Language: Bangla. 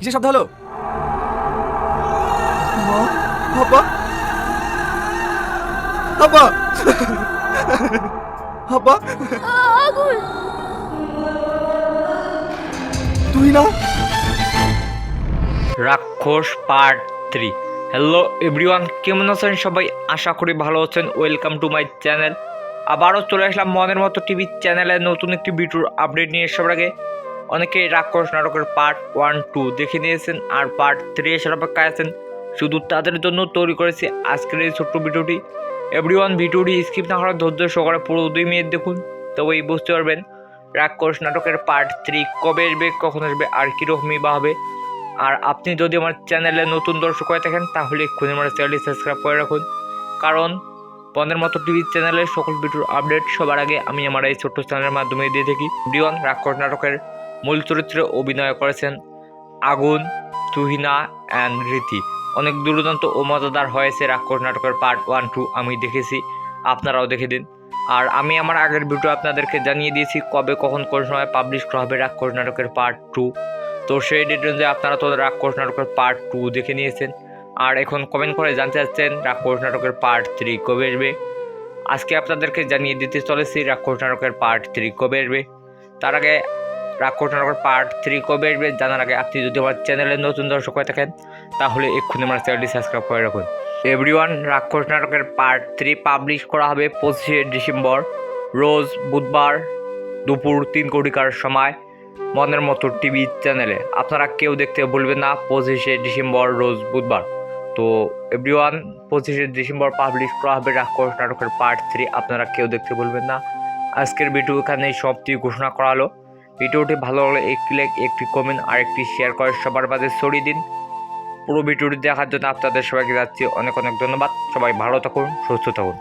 কিসের শব্দ হলো? মা, আব্বা, আব্বা, আব্বা, আগুন! তুই না? রাক্ষস পার্ট 3। হ্যালো এভরিওয়ান, কেমন আছেন সবাই? আশা করি ভালো আছেন। Welcome to my channel. আবারও চলে আসলাম মনের মতো টিভি চ্যানেলে নতুন একটি ভিডিওর আপডেট নিয়ে। সবার আগে অনেকে রাক্ষস নাটকের পার্ট 1-2 দেখে নিয়েছেন আর পার্ট 3 এসে অপেক্ষায় আছেন। শুধু তাদের জন্য তৈরি করেছি আজকের এই ছোট্ট ভিডিওটি। এভরিওয়ান, ভিডিওটি স্কিপ না করার ধৈর্য সহকারে পুরো 2 মিনিট দেখুন, তবেই বুঝতে পারবেন রাক্ষস নাটকের পার্ট 3 কবে আসবে, কখন আসবে আর কীরকমই বা হবে। আর আপনি যদি আমার চ্যানেলে নতুন দর্শক হয়ে থাকেন তাহলে এক্ষুনি আমার চ্যানেলটি সাবস্ক্রাইব করে রাখুন, কারণ বন্ধের মতো টিভি চ্যানেলের সকল ভিডিওর আপডেট সবার আগে আমি আমার এই ছোট্ট চ্যানেলের মাধ্যমে দিয়ে থাকি। বিয়ন রাক্ষস নাটকের মূল চরিত্রে অভিনয় করেছেন আগুন, তুহিনা অ্যান্ড রীতি। অনেক দুর্দান্ত ও মজাদার হয়েছে রাক্ষস নাটকের পার্ট 1-2, আমি দেখেছি, আপনারাও দেখে দিন। আর আমি আমার আগের ভিডিও আপনাদেরকে জানিয়ে দিয়েছি কবে কখন কোন সময় পাবলিশ করা হবে রাক্ষস নাটকের পার্ট 2। তো সেই ডেট অনুযায়ী আপনারা তো রাক্ষস নাটকের পার্ট 2 দেখে নিয়েছেন, আর এখন কমেন্ট করে জানতে চাচ্ছেন রাক্ষস নাটকের পার্ট 3 কবে আসবে। আজকে আপনাদেরকে জানিয়ে দিতে চলেছি রাক্ষস নাটকের পার্ট 3 কবে আসবে। তার আগে রাক্ষস নাটকের পার্ট 3 কবে আসবে জানার আগে আপনি যদি আমার চ্যানেলে নতুন দর্শক হয়ে থাকেন তাহলে এক্ষুনি আমার চ্যানেলটি সাবস্ক্রাইব করে রাখুন। এভরিওয়ান, রাক্ষস নাটকের পার্ট 3 পাবলিশ করা হবে 25শে ডিসেম্বর, রোজ বুধবার দুপুর 3 কোটিকার সময় মনের মতো টিভি চ্যানেলে। আপনারা কেউ দেখতে ভুলবেন না 25শে ডিসেম্বর রোজ বুধবার। তো এভরিওয়ান, 25শে ডিসেম্বর পাবলিশ করা হবে রাক্ষস নাটকের পার্ট 3, আপনারা কেউ দেখতে ভুলবেন না। আজকের ভিডিও এখানে সবটি ঘোষণা করা হলো। ভিডিওটি ভালো লাগলে একটি লাইক, একটি কমেন্ট আর একটি শেয়ার করে সবার মাঝে ছড়িয়ে দিন। পুরো ভিডিওটি দেখার জন্য আপনাদের সবাইকে যাচ্ছি অনেক অনেক ধন্যবাদ। সবাই ভালো থাকুন, সুস্থ থাকুন।